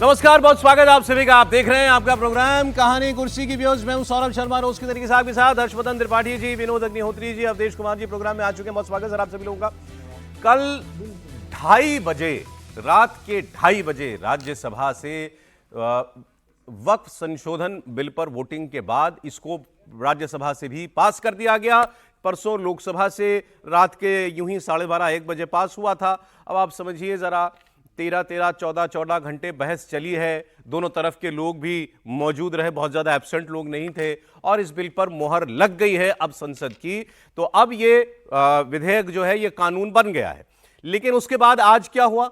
नमस्कार, बहुत स्वागत है आप सभी का। आप देख रहे हैं आपका प्रोग्राम कहानी कुर्सी की व्यूज। मैं हूं सौरभ शर्मा, रोज के तरीके से आपके साथ हर्षवर्धन त्रिपाठी जी, विनोद अग्निहोत्री जी, अवधेश कुमार जी प्रोग्राम में आ चुके हैं। बहुत स्वागत है आप सभी लोगों का। कल 2:30 बजे, रात के 2:30 बजे राज्यसभा से वक्फ संशोधन बिल पर वोटिंग के बाद इसको राज्यसभा से भी पास कर दिया गया। परसों लोकसभा से रात के यूं ही 12:30-1 बजे पास हुआ था। अब आप समझिए जरा, 13-13, 14-14 घंटे बहस चली है। दोनों तरफ के लोग भी मौजूद रहे, बहुत ज्यादा एब्सेंट लोग नहीं थे, और इस बिल पर मोहर लग गई है अब संसद की। तो अब ये विधेयक जो है ये कानून बन गया है। लेकिन उसके बाद आज क्या हुआ?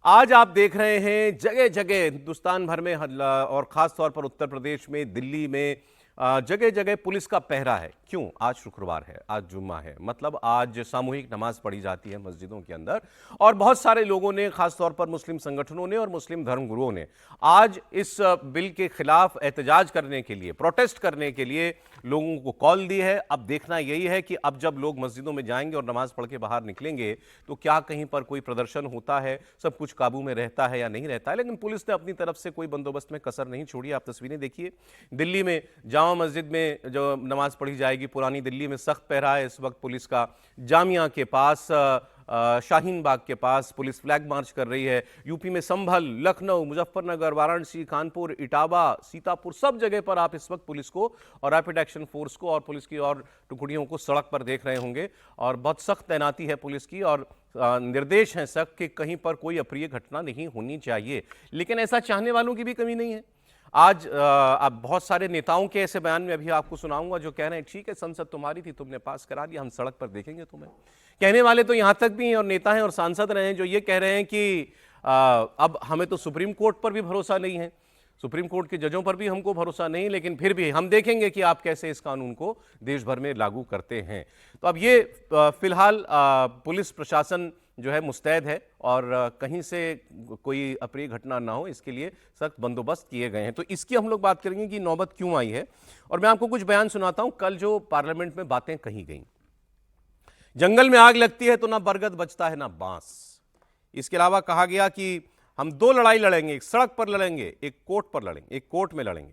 आज आप देख रहे हैं जगह जगह हिंदुस्तान भर में और खास तौर पर उत्तर प्रदेश में, दिल्ली में जगह जगह पुलिस का पहरा है। क्यों? आज शुक्रवार है, आज जुम्मा है, मतलब आज सामूहिक नमाज पढ़ी जाती है मस्जिदों के अंदर। और बहुत सारे लोगों ने, खासतौर पर मुस्लिम संगठनों ने और मुस्लिम धर्मगुरुओं ने आज इस बिल के खिलाफ एहतजाज करने के लिए, प्रोटेस्ट करने के लिए लोगों को कॉल दी है। अब देखना यही है कि अब जब लोग मस्जिदों में जाएंगे और नमाज पढ़ के बाहर निकलेंगे तो क्या कहीं पर कोई प्रदर्शन होता है, सब कुछ काबू में रहता है या नहीं रहता है। लेकिन पुलिस ने अपनी तरफ से कोई बंदोबस्त में कसर नहीं छोड़ी। आप तस्वीरें देखिए, दिल्ली में जामा मस्जिद में जो नमाज पढ़ी जाएगी, पुरानी दिल्ली में सख्त पहरा है इस वक्त पुलिस का। जामिया के पास, शाहीन बाग के पास पुलिस फ्लैग मार्च कर रही है। यूपी में संभल, लखनऊ, मुजफ्फरनगर, वाराणसी, कानपुर, इटावा, सीतापुर, सब जगह पर आप इस वक्त पुलिस को और रैपिड एक्शन फोर्स को और पुलिस की और टुकड़ियों को सड़क पर देख रहे होंगे। और बहुत सख्त तैनाती है पुलिस की, और निर्देश हैं सख्त कि कहीं पर कोई अप्रिय घटना नहीं होनी चाहिए। लेकिन ऐसा चाहने वालों की भी कमी नहीं है। आज अब बहुत सारे नेताओं के ऐसे बयान में अभी आपको सुनाऊंगा जो कह रहे हैं ठीक है, संसद तुम्हारी थी, तुमने पास करा दिया, हम सड़क पर देखेंगे तुम्हें। कहने वाले तो यहां तक भी हैं और नेता हैं और सांसद रहे हैं जो ये कह रहे हैं कि अब हमें तो सुप्रीम कोर्ट पर भी भरोसा नहीं है, सुप्रीम कोर्ट के जजों पर भी हमको भरोसा नहीं, लेकिन फिर भी हम देखेंगे कि आप कैसे इस कानून को देश भर में लागू करते हैं। तो अब ये फिलहाल पुलिस प्रशासन जो है मुस्तैद है और कहीं से कोई अप्रिय घटना ना हो इसके लिए सख्त बंदोबस्त किए गए हैं। तो इसकी हम लोग बात करेंगे कि नौबत क्यों आई है, और मैं आपको कुछ बयान सुनाता हूं कल जो पार्लियामेंट में बातें कही गई। जंगल में आग लगती है तो ना बरगद बचता है ना बांस। इसके अलावा कहा गया कि हम 2 लड़ाई लड़ेंगे, एक सड़क पर लड़ेंगे, एक कोर्ट पर लड़ेंगे, एक कोर्ट में लड़ेंगे।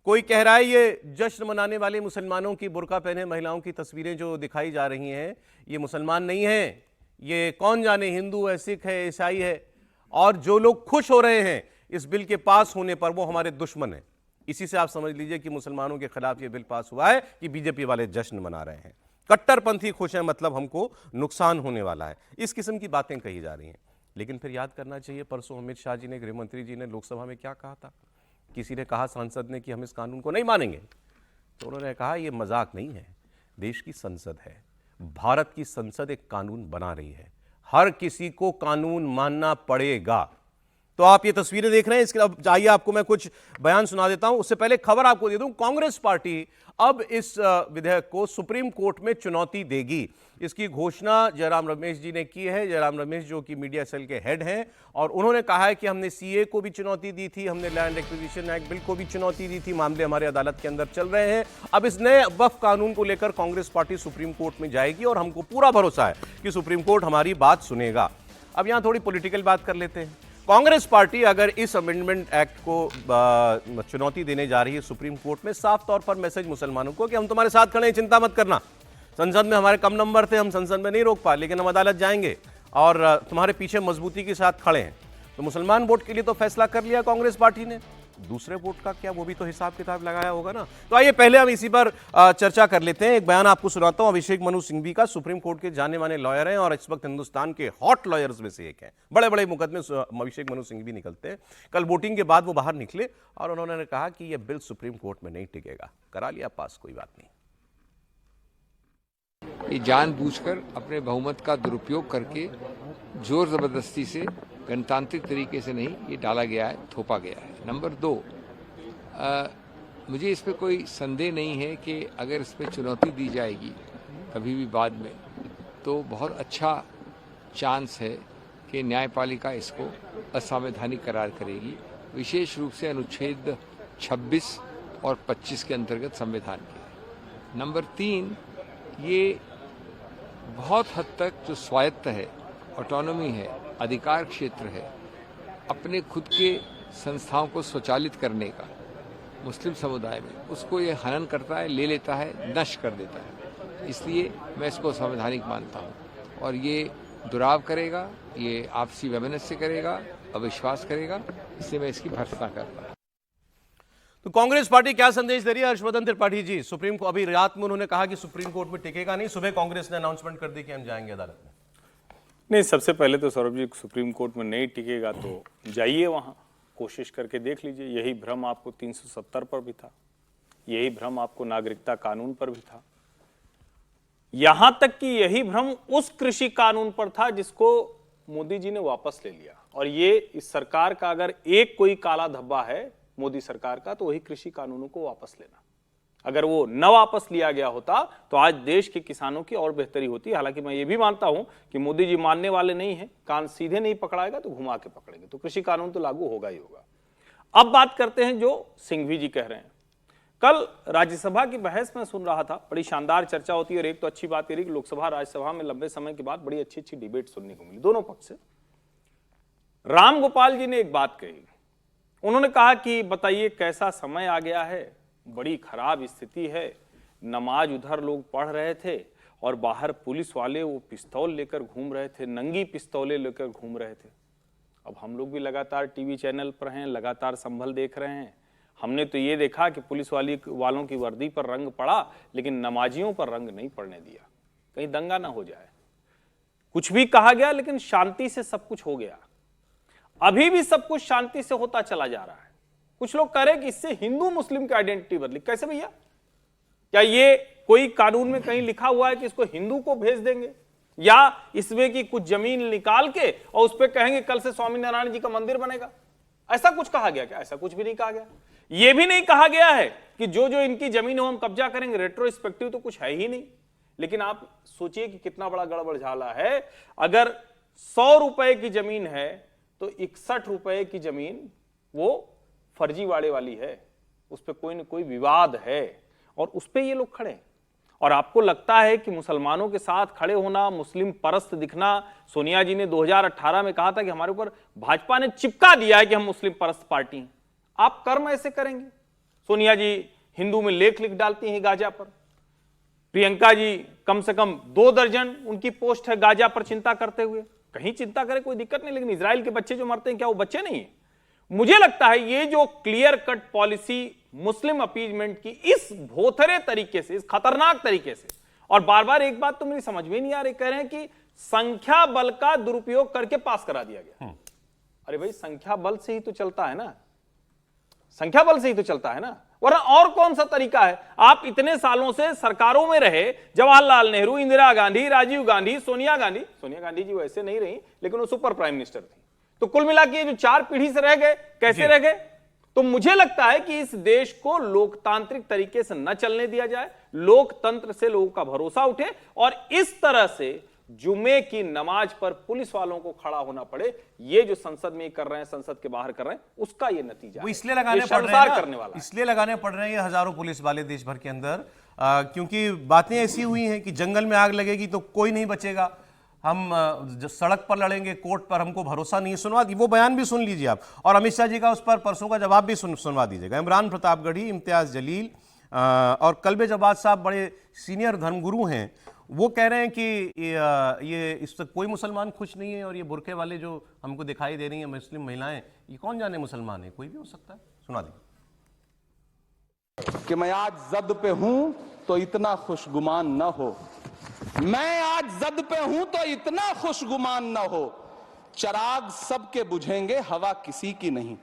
कोई कह रहा है ये जश्न मनाने वाले मुसलमानों की बुर्का पहने महिलाओं की तस्वीरें जो दिखाई जा रही हैं ये मुसलमान नहीं है, ये कौन जाने हिंदू है, सिख है, ईसाई है। और जो लोग खुश हो रहे हैं इस बिल के पास होने पर वो हमारे दुश्मन हैं। इसी से आप समझ लीजिए कि मुसलमानों के खिलाफ ये बिल पास हुआ है कि बीजेपी वाले जश्न मना रहे हैं। कट्टरपंथी खुश हैं, मतलब हमको नुकसान होने वाला है। इस किस्म की बातें कही जा रही हैं। लेकिन फिर याद करना चाहिए, परसों अमित शाह जी ने, गृह मंत्री जी ने लोकसभा में क्या कहा था? किसी ने कहा सांसद ने कि हम इस कानून को नहीं मानेंगे, तो उन्होंने कहा ये मजाक नहीं है, देश की संसद है, भारत की संसद एक कानून बना रही है, हर किसी को कानून मानना पड़ेगा। तो आप ये तस्वीरें देख रहे हैं, इसके अब आइए आपको मैं कुछ बयान सुना देता हूं। उससे पहले खबर आपको दे दूं, कांग्रेस पार्टी अब इस विधेयक को सुप्रीम कोर्ट में चुनौती देगी। इसकी घोषणा जयराम रमेश जी ने की है। जयराम रमेश जो कि मीडिया सेल के हेड हैं, और उन्होंने कहा है कि हमने सीए को भी चुनौती दी थी, हमने लैंड एक्विजिशन एक्ट बिल को भी चुनौती दी थी, मामले हमारे अदालत के अंदर चल रहे हैं। अब इस नए वक्फ कानून को लेकर कांग्रेस पार्टी सुप्रीम कोर्ट में जाएगी और हमको पूरा भरोसा है कि सुप्रीम कोर्ट हमारी बात सुनेगा। अब यहां थोड़ी पॉलिटिकल बात कर लेते हैं। कांग्रेस पार्टी अगर इस अमेंडमेंट एक्ट को चुनौती देने जा रही है सुप्रीम कोर्ट में, साफ तौर पर मैसेज मुसलमानों को कि हम तुम्हारे साथ खड़े हैं, चिंता मत करना। संसद में हमारे कम नंबर थे, हम संसद में नहीं रोक पाए, लेकिन हम अदालत जाएंगे और तुम्हारे पीछे मजबूती के साथ खड़े हैं। तो मुसलमान वोट के लिए तो फैसला कर लिया कांग्रेस पार्टी ने, दूसरे वोट का क्या, वो भी तो हिसाब किताब लगाया होगा ना। तो आइए पहले हम इसी पर चर्चा कर लेते हैं। एक बयान आपको सुनाता हूं अभिषेक मनु सिंघवी का। सुप्रीम कोर्ट के जाने माने लॉयर हैं और इस वक्त हिंदुस्तान के हॉट लॉयर्स में से एक हैं। बड़े बड़े मुकदमे अभिषेक मनु सिंघवी निकलते हैं। कल वोटिंग के बाद वो बाहर निकले और उन्होंने कहा कि यह बिल सुप्रीम कोर्ट में नहीं टिकेगा। करा लिया पास, कोई बात नहीं। ये जानबूझकर अपने बहुमत का दुरुपयोग करके जोर जबरदस्ती से, गणतांत्रिक तरीके से नहीं ये डाला गया है, थोपा गया है। नंबर 2, मुझे इस पर कोई संदेह नहीं है कि अगर इस पर चुनौती दी जाएगी कभी भी बाद में, तो बहुत अच्छा चांस है कि न्यायपालिका इसको असंवैधानिक करार करेगी, विशेष रूप से अनुच्छेद 26 और 25 के अंतर्गत संविधान के। नंबर 3, ये बहुत हद तक जो स्वायत्त है, ऑटोनॉमी है, अधिकार क्षेत्र है, अपने खुद के संस्थाओं को स्वचालित करने का मुस्लिम समुदाय में, उसको ये हनन करता है, ले लेता है, नष्ट कर देता है। इसलिए मैं इसको संवैधानिक मानता हूँ और ये दुराव करेगा, ये आपसी वैमनस्य करेगा, अविश्वास करेगा, इसलिए मैं इसकी भर्त्सना करता हूँ। तो कांग्रेस पार्टी क्या संदेश दे रही है? हर्षवर्धन त्रिपाठी जी, सुप्रीम कोर्ट अभी रात में उन्होंने कहा कि सुप्रीम कोर्ट में टिकेगा नहीं, सुबह कांग्रेस ने अनाउंसमेंट कर दी कि हम जाएंगे अदालत में। नहीं, सबसे पहले तो सौरभ जी, सुप्रीम कोर्ट में नहीं टिकेगा तो जाइए वहां, कोशिश करके देख लीजिए। यही भ्रम आपको 370 पर भी था, यही भ्रम आपको नागरिकता कानून पर भी था, यहां तक कि यही भ्रम उस कृषि कानून पर था जिसको मोदी जी ने वापस ले लिया। और ये इस सरकार का अगर एक कोई काला धब्बा है मोदी सरकार का, तो वही कृषि कानूनों को वापस लेना। अगर वो न वापस लिया गया होता तो आज देश के किसानों की और बेहतरी होती। हालांकि मैं ये भी मानता हूं कि मोदी जी मानने वाले नहीं हैं, कान सीधे नहीं पकड़ाएगा तो घुमा के पकड़ेंगे, तो कृषि कानून तो लागू होगा ही होगा। अब बात करते हैं जो सिंघवी जी कह रहे हैं। कल राज्यसभा की बहस में सुन रहा था, बड़ी शानदार चर्चा होती है और एक तो अच्छी बात यह कि लोकसभा राज्यसभा में लंबे समय के बाद बड़ी अच्छी डिबेट सुनने को मिली दोनों पक्ष से। राम गोपाल जी ने एक बात कही, उन्होंने कहा कि बताइए कैसा समय आ गया है, बड़ी खराब स्थिति है, नमाज उधर लोग पढ़ रहे थे और बाहर पुलिस वाले वो पिस्तौल लेकर घूम रहे थे, नंगी पिस्तौलें लेकर घूम रहे थे। अब हम लोग भी लगातार टीवी चैनल पर हैं, लगातार संभल देख रहे हैं। हमने तो ये देखा कि पुलिस वालों की वर्दी पर रंग पड़ा, लेकिन नमाजियों पर रंग नहीं पड़ने दिया, कहीं दंगा ना हो जाए। कुछ भी कहा गया लेकिन शांति से सब कुछ हो गया। अभी भी सब कुछ शांति से होता चला जा रहा है। कुछ लोग कह रहे हैं कि इससे हिंदू मुस्लिम की आइडेंटिटी बदली। कैसे भैया? क्या ये कोई कानून में कहीं लिखा हुआ है कि इसको हिंदू को भेज देंगे, या इसमें की कुछ जमीन निकाल के और उस पर कहेंगे कल से स्वामीनारायण जी का मंदिर बनेगा? ऐसा कुछ कहा गया क्या? ऐसा कुछ भी नहीं कहा गया। यह भी नहीं कहा गया है कि जो जो इनकी जमीन हो हम कब्जा करेंगे। रेट्रोस्पेक्टिव तो कुछ है ही नहीं। लेकिन आप सोचिए कि कितना बड़ा गड़बड़ झाला है। अगर 100 रुपए की जमीन है तो 61 रुपए की जमीन वो फर्जीवाड़े वाली है, उस पर कोई न कोई विवाद है और उस पर ये लोग खड़े। और आपको लगता है कि मुसलमानों के साथ खड़े होना, मुस्लिम परस्त दिखना, सोनिया जी ने 2018 में कहा था कि हमारे ऊपर भाजपा ने चिपका दिया है कि हम मुस्लिम परस्त पार्टी हैं। आप कर्म ऐसे करेंगे? सोनिया जी हिंदू में लेख लिख डालती हैं गाजा पर, प्रियंका जी कम से कम 2 दर्जन उनकी पोस्ट है गाजा पर चिंता करते हुए। कहीं चिंता करे कोई दिक्कत नहीं, लेकिन इजराइल के बच्चे जो मरते हैं क्या वो बच्चे नहीं है? मुझे लगता है ये जो clear cut policy Muslim appeasement की इस भोथरे तरीके से, इस खतरनाक तरीके से, और बार बार एक बात तो मेरी समझ में नहीं आ रही, कह रहे हैं कि संख्या बल का दुरुपयोग करके पास करा दिया गया। अरे भाई, संख्या बल से ही तो चलता है ना, संख्या बल से ही तो चलता है ना, वरना और कौन सा तरीका है? आप इतने सालों से सरकारों में रहे, जवाहरलाल नेहरू, इंदिरा गांधी, राजीव गांधी, सोनिया गांधी जी वैसे नहीं रही लेकिन वो सुपर प्राइम मिनिस्टर थी। तो कुल मिला के जो 4 पीढ़ी से रह गए, कैसे रह गए? तो मुझे लगता है कि इस देश को लोकतांत्रिक तरीके से न चलने दिया जाए, लोकतंत्र से लोगों का भरोसा उठे और इस तरह से जुमे की नमाज पर पुलिस वालों को खड़ा होना पड़े। ये जो संसद में कर रहे हैं, संसद के बाहर कर रहे हैं, उसका ये नतीजा वो इसलिए लगाने पड़ रहे हैं करने वाला, इसलिए लगाने पड़ रहे हैं ये हजारों पुलिस वाले देश भर के अंदर, क्योंकि बातें ऐसी हुई हैं कि जंगल में आग लगेगी तो कोई नहीं बचेगा, हम सड़क पर लड़ेंगे, कोर्ट पर हमको भरोसा नहीं है। सुनवा दी, वो बयान भी सुन लीजिए आप, और अमित शाह जी का उस पर परसों का जवाब भी सुनवा दीजिएगा। इमरान प्रतापगढ़ी, इम्तियाज जलील और कल्बे जवाद साहब बड़े सीनियर धर्मगुरु हैं, वो कह रहे हैं कि ये इस तक कोई मुसलमान खुश नहीं है और ये बुरके वाले जो हमको दिखाई दे रही हैं मुस्लिम महिलाएं, ये कौन जाने मुसलमान है, कोई भी हो सकता है। सुना दी कि मैं आज जद पे हूं तो इतना खुशगुमान न हो, मैं आज जद पे हूं तो इतना खुशगुमान न हो, चिराग सबके बुझेंगे हवा किसी की नहीं।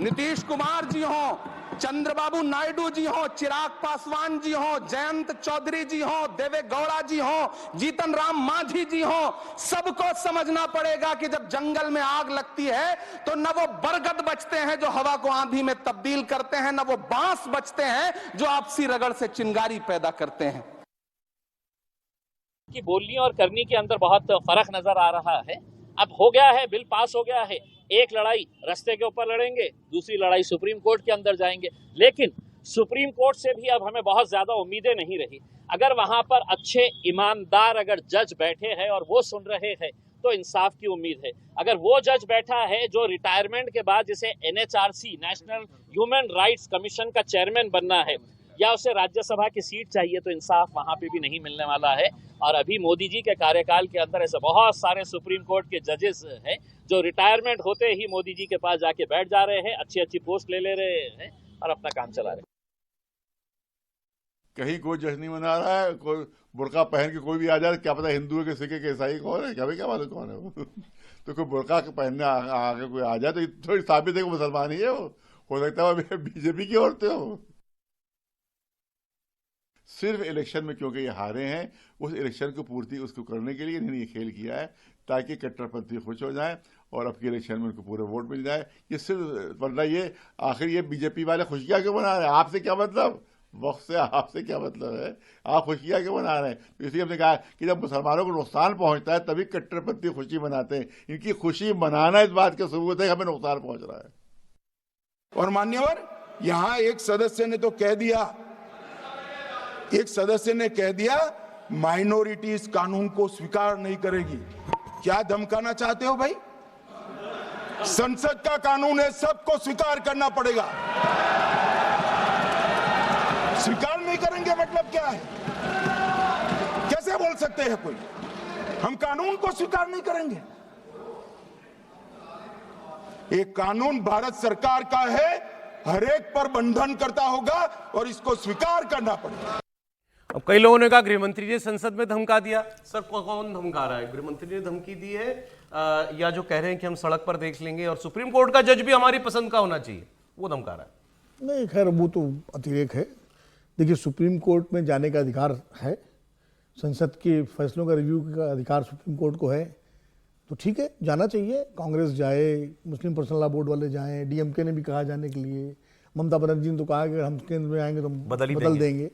नीतीश कुमार जी हो, चंद्रबाबू नायडू जी हो, चिराग पासवान जी हो, जयंत चौधरी जी हो, देवे गौड़ा जी हो, जीतन राम मांझी जी हो, सबको समझना पड़ेगा कि जब जंगल में आग लगती है तो न वो बरगद बचते हैं जो हवा को आंधी में तब्दील करते हैं, न वो बांस बचते हैं जो आपसी रगड़ से चिंगारी पैदा करते हैं। कि बोलने और करने के अंदर बहुत फर्क नजर आ रहा है। अब हो गया है, बिल पास हो गया है, एक लड़ाई रास्ते के ऊपर लड़ेंगे, दूसरी लड़ाई सुप्रीम कोर्ट के अंदर जाएंगे। लेकिन सुप्रीम कोर्ट से भी अब हमें बहुत ज्यादा उम्मीदें नहीं रही। अगर वहां पर अच्छे ईमानदार अगर जज बैठे हैं और वो सुन रहे हैं तो इंसाफ की उम्मीद है। अगर वो जज बैठा है जो रिटायरमेंट के बाद जिसे NHRC national human rights commission का चेयरमैन बनना है, या उसे राज्यसभा की सीट चाहिए, तो इंसाफ वहां पे भी नहीं मिलने वाला है। और अभी मोदी जी के कार्यकाल के अंदर ऐसे बहुत सारे सुप्रीम कोर्ट के जजेस हैं जो रिटायरमेंट होते ही मोदी जी के पास जाके बैठ जा रहे हैं, अच्छी अच्छी पोस्ट ले रहे हैं और अपना काम चला रहे हैं। कहीं कोई जश्न नहीं मना रहा है, कोई बुर्का पहन के कोई भी आ जाए, क्या पता हिंदू है कि सिख है कि ईसाई कौन है, क्या मालूम कौन है वो। तो कोई बुर्का पहनने आगे कोई आ जाए तो थोड़ी साबित है कि मुसलमान ही है वो, हो सकता है बीजेपी की औरतें हो। सिर्फ इलेक्शन में क्योंकि ये हारे हैं, उस इलेक्शन को पूर्ति उसको करने के लिए इन्होंने ये खेल किया है ताकि कट्टरपंथी खुश हो जाए और अब के इलेक्शन में उनको पूरे वोट मिल जाए। ये सिर्फ वरना ये आखिर ये बीजेपी वाले खुशियां क्यों मना रहे हैं? आपसे क्या मतलब, वक्त से आपसे क्या मतलब है? आप खुशियां क्यों मना रहे हैं? तो इसलिए हमने कहा कि जब मुसलमानों को नुकसान पहुंचता है तभी कट्टरपंथी खुशी मनाते हैं। इनकी खुशी मनाना इस बात का सबूत है कि हमें नुकसान पहुंच रहा है। और मान्यवर, यहां एक सदस्य ने तो कह दिया, एक सदस्य ने कह दिया माइनॉरिटी इस कानून को स्वीकार नहीं करेगी। क्या धमकाना चाहते हो भाई? संसद का कानून है, सबको स्वीकार करना पड़ेगा। स्वीकार नहीं करेंगे मतलब क्या है? कैसे बोल सकते हैं कोई हम कानून को स्वीकार नहीं करेंगे? एक कानून भारत सरकार का है, हर एक पर बंधन करता होगा और इसको स्वीकार करना पड़ेगा। अब कई लोगों ने कहा गृहमंत्री ने संसद में धमका दिया। सर कौन धमका रहा है? गृहमंत्री ने धमकी दी है या जो कह रहे हैं कि हम सड़क पर देख लेंगे और सुप्रीम कोर्ट का जज भी हमारी पसंद का होना चाहिए, वो धमका रहा है? नहीं, खैर वो तो अतिरेक है। देखिए, सुप्रीम कोर्ट में जाने का अधिकार है, संसद के फैसलों का रिव्यू का अधिकार सुप्रीम कोर्ट को है, तो ठीक है, जाना चाहिए। कांग्रेस जाए, मुस्लिम पर्सनल लॉ बोर्ड वाले जाएं, DMK ने भी कहा जाने के लिए, ममता बनर्जी ने तो कहा कि हम केंद्र में आएंगे तो बदल देंगे।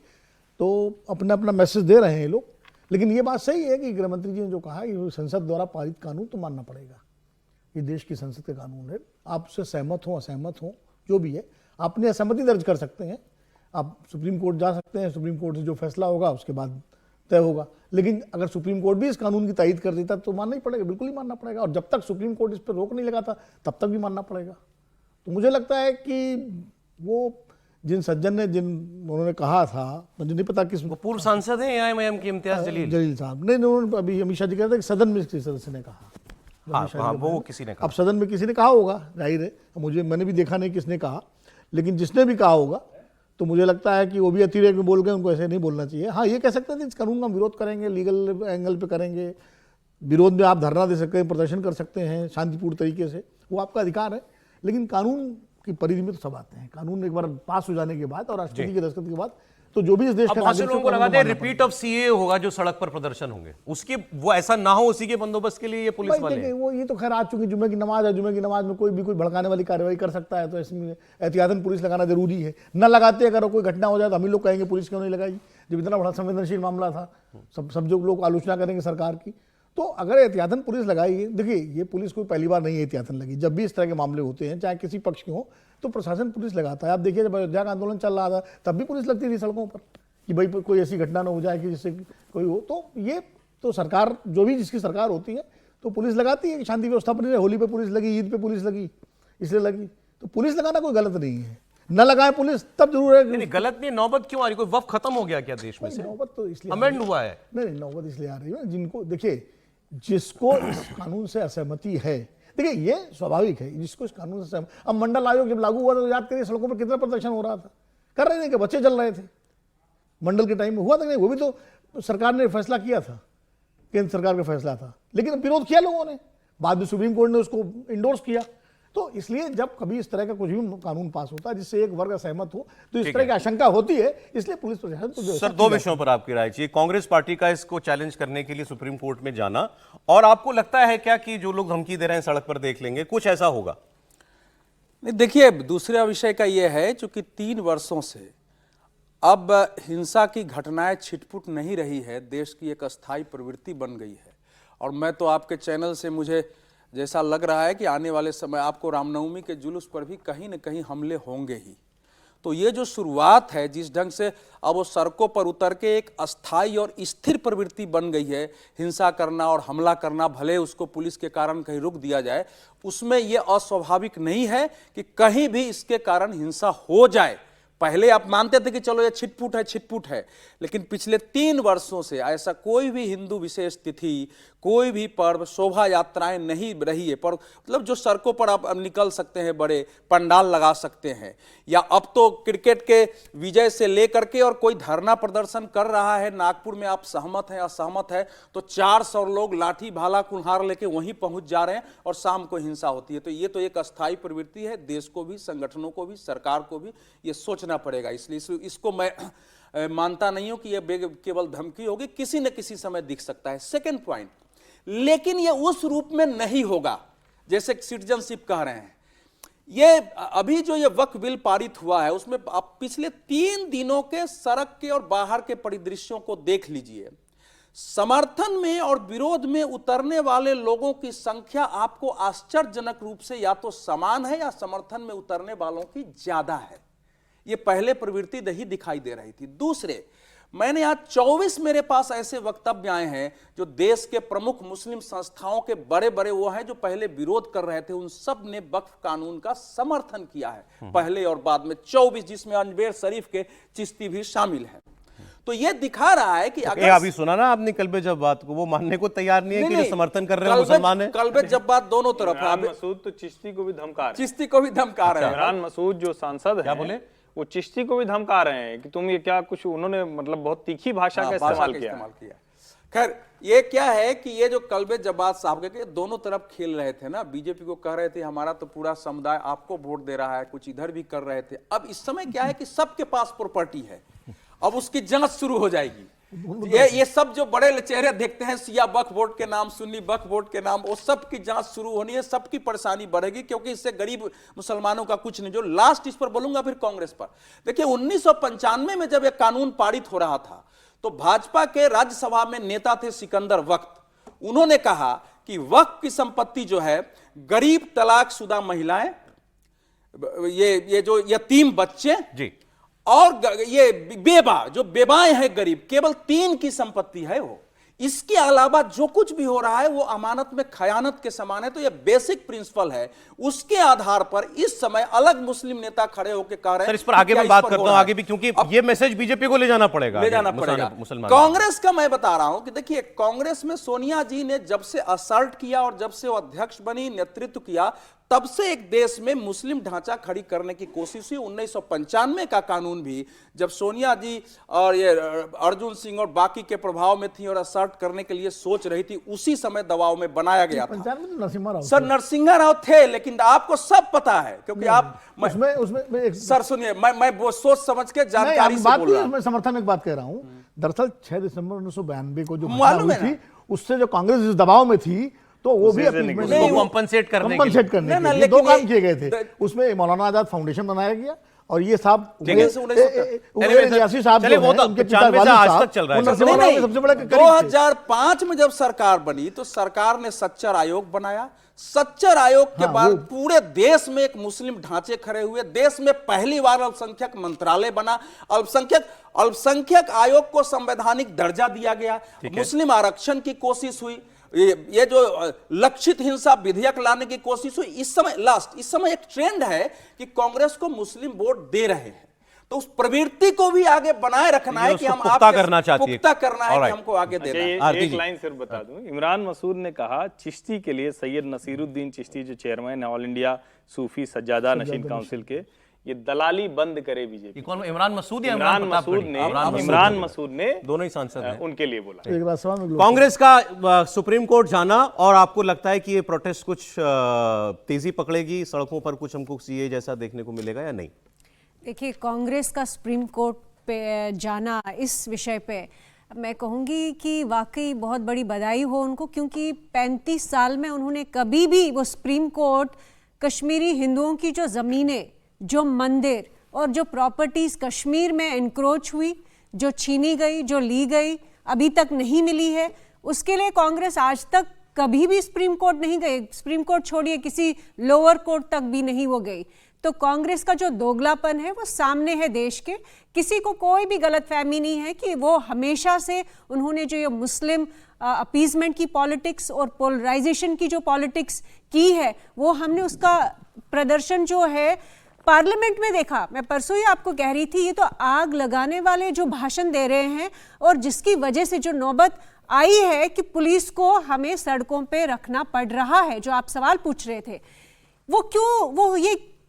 तो अपना अपना मैसेज दे रहे हैं ये लोग। लेकिन ये बात सही है कि गृहमंत्री जी ने जो कहा कि संसद द्वारा पारित कानून तो मानना पड़ेगा, ये देश की संसद का कानून है। आप उससे सहमत हो असहमत हो जो भी है, अपनी असहमति दर्ज कर सकते हैं, आप सुप्रीम कोर्ट जा सकते हैं, सुप्रीम कोर्ट से जो फैसला होगा उसके बाद तय होगा। लेकिन अगर सुप्रीम कोर्ट भी इस कानून की तायीद कर देता तो मानना ही पड़ेगा, बिल्कुल ही मानना पड़ेगा। और जब तक सुप्रीम कोर्ट इस पर रोक नहीं लगाता तब तक भी मानना पड़ेगा। तो मुझे लगता है कि वो जिन सज्जन ने उन्होंने कहा था, मुझे नहीं पता किस, वो पूर्व सांसद हैं AIMIM के इम्तियाज जलील साहब, नहीं उन्होंने अभी अमित शाह जी कहते हैं कि सदन में किसी सदस्य ने कहा। हाँ, वो किसी ने कहा। अब सदन में किसी ने कहा होगा, जाहिर है, मैंने भी देखा नहीं किसने कहा, लेकिन जिसने भी कहा होगा तो मुझे लगता है कि वो भी अतिरेक में बोल गए, उनको ऐसे नहीं बोलना चाहिए। हाँ, ये कह सकते हैं इस कानून का विरोध करेंगे, लीगल एंगल पे करेंगे, विरोध में आप धरना दे सकते हैं, प्रदर्शन कर सकते हैं शांतिपूर्ण तरीके से, वो आपका अधिकार है। लेकिन कानून की परिधि में तो सब आते हैं। कानून एक बार पास हो जाने के बाद और राष्ट्रपति के दस्तखत के बाद तो जो भी इस देश के लोगों को लगा दे रिपीट ऑफ CA होगा, जो सड़क पर प्रदर्शन होंगे, उसकी वो ऐसा ना हो, उसी के बंदोबस्त के लिए ये पुलिस वाले हैं। वो ये तो खैर आ चुकी जुम्मे की नमाज है, जुम्मे की नमाज में कोई भी कोई भड़काने वाली कार्रवाई कर सकता है, तो इसमें एहतियातन पुलिस लगाना जरूरी है। न लगाते अगर कोई घटना हो जाए तो हम ही लोग कहेंगे पुलिस क्यों नहीं लगाई, जब इतना बड़ा संवेदनशील मामला था। सब जो लोग आलोचना करेंगे सरकार की, तो अगर एहतियातन पुलिस लगाई, देखिए ये पुलिस कोई पहली बार नहीं एहतियातन लगी। जब भी इस तरह के मामले होते हैं, चाहे किसी पक्ष के हो, तो प्रशासन पुलिस लगाता है। आप देखिए जब अयोध्या का आंदोलन चल रहा था तब भी पुलिस लगती थी सड़कों पर कि भाई कोई ऐसी घटना ना हो जाए कि जिससे कोई हो। तो ये तो सरकार, जो भी जिसकी सरकार होती है तो पुलिस लगाती है कि शांति व्यवस्था बनी रहे। होली पे पुलिस लगी, ईद पे पुलिस लगी, इसलिए लगी। तो पुलिस लगाना कोई गलत नहीं है, न लगाए पुलिस तब जरूर है। नहीं, गलत नहीं, नौबत क्यों आ रही? कोई वक्त खत्म हो गया क्या देश में से? नौबत तो इसलिए अमेंड हुआ है। नहीं, नौबत इसलिए आ रही है जिनको, देखिए जिसको इस कानून से असहमति है, देखिए ये स्वाभाविक है, जिसको इस कानून से अब मंडल आयोग जब लागू हुआ तो याद करिए सड़कों पर कितना प्रदर्शन हो रहा था, कर रहे थे कि बच्चे जल रहे थे, मंडल के टाइम में हुआ था नहीं? वो भी तो सरकार ने फैसला किया था, केंद्र सरकार का फैसला था, लेकिन विरोध किया लोगों ने, बाद में सुप्रीम कोर्ट ने उसको इंडोर्स किया। तो इसलिए जब कभी इस तरह का कुछ भी कानून पास होता है जिससे एक वर्ग असहमत हो तो इस तरह की आशंका होती है, इसलिए पुलिस प्रशासन तो सर, दो विषयों पर आपकी राय चाहिए। कांग्रेस पार्टी का इसको चैलेंज करने के लिए सुप्रीम कोर्ट में जाना, और आपको लगता है क्या कि जो लोग धमकी दे रहे हैं सड़क पर देख लेंगे, कुछ ऐसा होगा? नहीं, देखिए दूसरा विषय का यह है, चूंकि 3 वर्षों से अब हिंसा की घटनाएं छिटपुट नहीं रही है, देश की एक अस्थायी प्रवृत्ति बन गई है। और मैं तो आपके चैनल से मुझे जैसा लग रहा है कि आने वाले समय आपको रामनवमी के जुलूस पर भी कहीं न कहीं हमले होंगे ही। तो ये जो शुरुआत है जिस ढंग से अब वो सड़कों पर उतर के एक अस्थायी और स्थिर प्रवृत्ति बन गई है, हिंसा करना और हमला करना, भले उसको पुलिस के कारण कहीं रोक दिया जाए, उसमें ये अस्वाभाविक नहीं है कि कहीं भी इसके कारण हिंसा हो जाए। पहले आप मानते थे कि चलो ये छिटपुट है, लेकिन पिछले 3 वर्षों से ऐसा कोई भी हिंदू विशेष तिथि, कोई भी पर्व, शोभा यात्राएं नहीं रही है। पर मतलब जो सड़कों पर आप निकल सकते हैं, बड़े पंडाल लगा सकते हैं, या अब तो क्रिकेट के विजय से लेकर के और कोई धरना प्रदर्शन कर रहा है नागपुर में, आप सहमत हैं असहमत है, तो 400 लोग लाठी भाला कुल्हाड़ लेके वहीं पहुंच जा रहे हैं और शाम को हिंसा होती है। तो ये तो एक अस्थायी प्रवृत्ति है। देश को भी, संगठनों को भी, सरकार को भी ये सोचना पड़ेगा। इसलिए इसको मैं मानता नहीं हूं कि ये केवल धमकी होगी, किसी न किसी समय दिख सकता है। सेकंड पॉइंट, लेकिन ये उस रूप में नहीं होगा जैसे सिटीजनशिप कह रहे हैं। ये अभी जो ये वक्फ बिल पारित हुआ है उसमें आप पिछले 3 दिनों के सड़क के और बाहर के परिदृश्यों को देख लीजिए। समर्थन में और विरोध में उतरने वाले लोगों की संख्या आपको आश्चर्यजनक रूप से या तो समान है या समर्थन में उतरने वालों की ज्यादा है। ये पहले प्रवृत्ति नहीं दिखाई दे रही थी। दूसरे, मैंने आज 24 मेरे पास ऐसे वक्तव्य आए हैं जो देश के प्रमुख मुस्लिम संस्थाओं के बड़े बड़े वो हैं जो पहले विरोध कर रहे थे, उन सब ने वक्फ कानून का समर्थन किया है पहले और बाद में। 24, जिसमें अजमेर शरीफ के चिश्ती भी शामिल है। तो ये दिखा रहा है कि अगर अभी सुना ना आपने कल्बे जब बात को, वो मानने को तैयार नहीं है कि जो समर्थन कर रहे हैं मुसलमान है। कल्बे जब बात दोनों तरफ है। इमरान मसूद तो चिश्ती को भी धमका रहे हैं। चिश्ती को भी धमका रहे हैं। इमरान मसूद जो सांसद है, बोले वो चिश्ती को भी धमका रहे हैं कि तुम ये क्या कुछ, उन्होंने मतलब बहुत तीखी भाषा का इस्तेमाल किया। खैर, ये क्या है कि ये जो कल्बे जब्बार साहब के दोनों तरफ खेल रहे थे ना, बीजेपी को कह रहे थे हमारा तो पूरा समुदाय आपको वोट दे रहा है, कुछ इधर भी कर रहे थे। अब इस समय क्या है कि सबके पास प्रॉपर्टी है, अब उसकी जांच शुरू हो जाएगी। ये सब जो बड़े चेहरे देखते हैं, शिया वक्फ बोर्ड के नाम, सुन्नी वक्फ बोर्ड के नाम, वो सब की जांच शुरू होनी है। सबकी परेशानी बढ़ेगी क्योंकि इससे गरीब मुसलमानों का कुछ नहीं। जो लास्ट इस पर बोलूंगा फिर कांग्रेस पर। देखिए 1995 में जब यह कानून पारित हो रहा था तो भाजपा के राज्यसभा में नेता थे सिकंदर वक्त। उन्होंने कहा कि वक्फ की संपत्ति जो है, गरीब तलाकशुदा महिलाएं, ये जो यतीम बच्चे जी, और ये जो बेवाएं हैं गरीब, केवल 3 की संपत्ति है वो। इसके अलावा जो कुछ भी हो रहा है वो अमानत में खयानत के समान है। तो ये बेसिक प्रिंसिपल है। उसके आधार पर इस समय अलग मुस्लिम नेता खड़े होकर कह रहे हैं। सर, इस पर आगे मैं बात करता हूं आगे भी, क्योंकि ये मैसेज बीजेपी को ले जाना पड़ेगा। कांग्रेस का मैं बता रहा हूं कि देखिए, कांग्रेस में सोनिया जी ने जब से असर्ट किया और जब से वो अध्यक्ष बनी, नेतृत्व किया, तब से एक देश में मुस्लिम ढांचा खड़ी करने की कोशिश हुई। 1995 का कानून भी जब सोनिया जी और ये अर्जुन सिंह और बाकी के प्रभाव में थी और असर्ट करने के लिए सोच रही थी, उसी समय दबाव में बनाया गया था। सर, नरसिम्हा राव थे, लेकिन आपको सब पता है क्योंकि आप उसमें सर सुनिए, मैं वो सोच समझ के जानकारी से बोल रहा हूं। समर्थन में एक बात कह रहा हूं। दरअसल 6 दिसंबर 1992 को जो मालूम थी, उससे जो कांग्रेस इस दबाव में थी, तो वो भी कंपनसेट करने के लिए 2 काम किए गए थे। उसमें मौलाना आजाद फाउंडेशन बनाया गया और ये साहब साहब उनके पिता सबसे बड़ा 2005 में जब सरकार बनी तो सरकार ने सच्चर आयोग बनाया। सच्चर आयोग के बाद पूरे देश में एक मुस्लिम ढांचे खड़े हुए। देश में पहली बार अल्पसंख्यक मंत्रालय बना। अल्पसंख्यक आयोग को संवैधानिक दर्जा दिया गया। मुस्लिम आरक्षण की कोशिश हुई। ये जो लक्षित हिंसा विधेयक लाने की कोशिश हुई। इस समय एक ट्रेंड है कि कांग्रेस को मुस्लिम वोट दे रहे हैं, तो उस प्रवृत्ति को भी आगे बनाए रखना है कि हम पुख्ता करना चाहते हैं, पुख्ता करना है कि हमको आगे देना है। एक लाइन सिर्फ बता दूं, इमरान मसूद ने कहा चिश्ती के लिए सैयद नसीरुद्दीन चिश्ती जो चेयरमैन है ऑल इंडिया सूफी सज्जादा नशीन काउंसिल के, ये दलाली बंद करे बीजेपी। कौन, इमरान मसूद या इमरान मसूद ने दोनों ही सांसद हैं, उनके लिए बोला। कांग्रेस का सुप्रीम कोर्ट जाना, और आपको लगता है कि ये प्रोटेस्ट कुछ तेजी पकड़ेगी, सड़कों पर कुछ हमको सीए जैसा देखने को मिलेगा या नहीं? देखिए, कांग्रेस का सुप्रीम कोर्ट पे जाना इस विषय पे मैं कहूँगी कि वाकई बहुत बड़ी बधाई हो उनको, क्योंकि 35 साल में उन्होंने कभी भी वो सुप्रीम कोर्ट कश्मीरी हिंदुओं की जो ज़मीनें, जो मंदिर और जो प्रॉपर्टीज़ कश्मीर में एनक्रोच हुई, जो छीनी गई, जो ली गई, अभी तक नहीं मिली है, उसके लिए कांग्रेस आज तक कभी भी सुप्रीम कोर्ट नहीं गई। सुप्रीम कोर्ट छोड़िए, किसी लोअर कोर्ट तक भी नहीं वो गई। तो कांग्रेस का जो दोगलापन है वो सामने है देश के। किसी को कोई भी गलतफहमी नहीं है कि वो हमेशा से उन्होंने जो ये मुस्लिम अपीजमेंट की पॉलिटिक्स और पोलराइजेशन की जो पॉलिटिक्स की है, वो हमने उसका प्रदर्शन जो है पार्लियामेंट में देखा। मैं परसों ही आपको कह रही थी, ये तो आग लगाने वाले जो भाषण दे रहे हैं और जिसकी वजह से जो नौबत आई है कि पुलिस को हमें सड़कों पे रखना पड़ रहा है, जो आप सवाल पूछ रहे थे,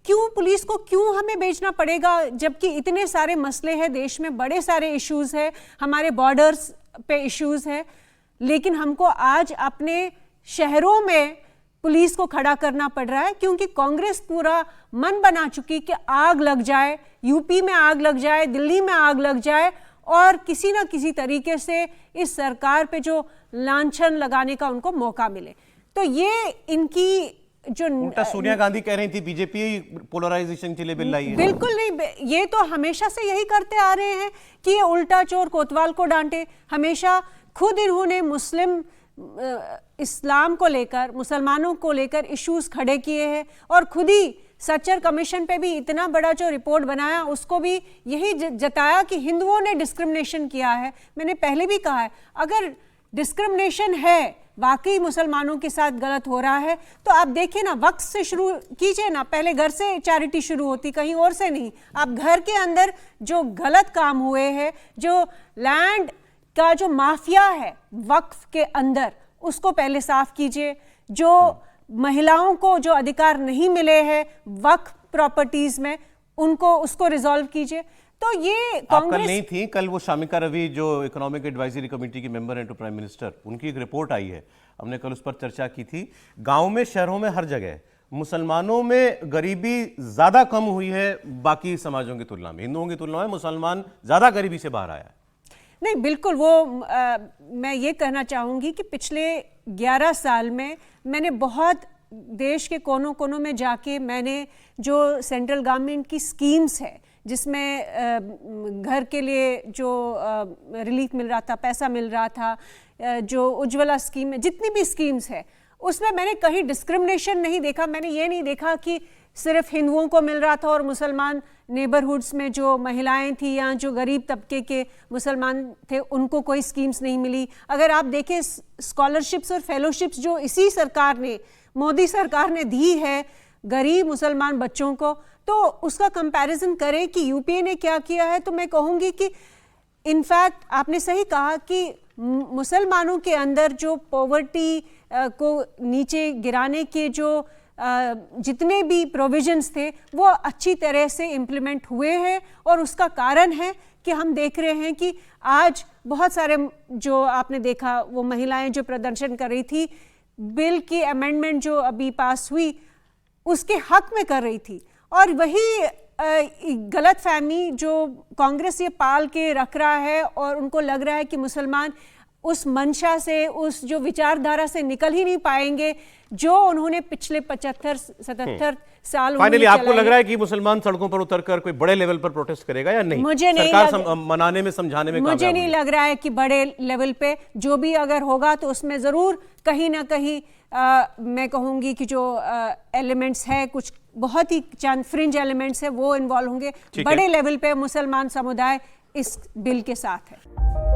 क्यों पुलिस को क्यों हमें भेजना पड़ेगा, जबकि इतने सारे मसले हैं देश में, बड़े सारे इश्यूज हैं, हमारे बॉर्डर्स पे इश्यूज हैं, लेकिन हमको आज अपने शहरों में पुलिस को खड़ा करना पड़ रहा है क्योंकि कांग्रेस पूरा मन बना चुकी कि आग लग जाए, यूपी में आग लग जाए, दिल्ली में आग लग जाए और किसी ना किसी तरीके से इस सरकार पे जो लांछन लगाने का उनको मौका मिले। तो ये इनकी जो उल्टा सोनिया गांधी कह रही थी बीजेपी पोलराइजेशन के लिए बिल लाई है। बिल्कुल नहीं, ये तो हमेशा से यही करते आ रहे हैं कि ये उल्टा चोर कोतवाल को डांटे। हमेशा खुद इन्होंने मुस्लिम इस्लाम को लेकर, मुसलमानों को लेकर इश्यूज खड़े किए हैं और खुद ही सच्चर कमीशन पे भी इतना बड़ा जो रिपोर्ट बनाया उसको भी यही जताया कि हिंदुओं ने डिस्क्रिमिनेशन किया है। मैंने पहले भी कहा है, अगर डिस्क्रिमिनेशन है, वाकई मुसलमानों के साथ गलत हो रहा है, तो आप देखिए ना, वक्त से शुरू कीजिए ना, पहले घर से चैरिटी शुरू होती, कहीं और से नहीं। आप घर के अंदर जो गलत काम हुए हैं, जो लैंड का जो माफिया है वक्फ के अंदर, उसको पहले साफ कीजिए। जो महिलाओं को जो अधिकार नहीं मिले हैं वक्फ प्रॉपर्टीज में, उसको रिजॉल्व कीजिए। तो ये कांग्रेस कल नहीं थी, कल वो शामिका रवि जो इकोनॉमिक एडवाइजरी कमेटी की मेंबर हैं टू प्राइम मिनिस्टर, उनकी एक रिपोर्ट आई है, हमने कल उस पर चर्चा की थी। गांव में, शहरों में, हर जगह मुसलमानों में गरीबी ज्यादा कम हुई है बाकी समाजों की तुलना में, हिंदुओं की तुलना में मुसलमान ज्यादा गरीबी से बाहर आया है। नहीं, बिल्कुल मैं ये कहना चाहूँगी कि पिछले 11 साल में मैंने बहुत देश के कोनों कोनों में जाके मैंने जो सेंट्रल गवर्नमेंट की स्कीम्स है, जिसमें घर के लिए जो रिलीफ मिल रहा था, पैसा मिल रहा था, जो उज्ज्वला स्कीम में जितनी भी स्कीम्स है, उसमें मैंने कहीं डिस्क्रिमिनेशन नहीं देखा। मैंने ये नहीं देखा कि सिर्फ हिंदुओं को मिल रहा था और मुसलमान नेबरहुड्स में जो महिलाएं थी या जो गरीब तबके के मुसलमान थे उनको कोई स्कीम्स नहीं मिली। अगर आप देखें स्कॉलरशिप्स और फेलोशिप्स जो इसी सरकार ने, मोदी सरकार ने दी है गरीब मुसलमान बच्चों को, तो उसका कंपैरिजन करें कि यूपीए ने क्या किया है, तो मैं कहूँगी कि इनफैक्ट आपने सही कहा कि मुसलमानों के अंदर जो पॉवर्टी को नीचे गिराने के जो जितने भी प्रोविजंस थे वो अच्छी तरह से इम्प्लीमेंट हुए हैं और उसका कारण है कि हम देख रहे हैं कि आज बहुत सारे जो आपने देखा वो महिलाएं जो प्रदर्शन कर रही थी, बिल की अमेंडमेंट जो अभी पास हुई उसके हक में कर रही थी। और वही गलतफहमी जो कांग्रेस ये पाल के रख रहा है और उनको लग रहा है कि मुसलमान उस मंशा से, उस जो विचारधारा से निकल ही नहीं पाएंगे जो उन्होंने पिछले 75-77 साल। फाइनली आपको लग रहा है कि मुसलमान सड़कों पर उतरकर कोई बड़े लेवल पर प्रोटेस्ट करेगा या नहीं? मुझे नहीं सरकार मनाने में, समझाने में मुझे नहीं लग रहा है कि बड़े लेवल पे जो भी अगर होगा तो उसमें जरूर कहीं ना कहीं मैं कहूंगी कि जो एलिमेंट्स है, कुछ बहुत ही चंद फ्रिंज एलिमेंट्स है, वो इन्वॉल्व होंगे। बड़े लेवल पे मुसलमान समुदाय इस बिल के साथ है।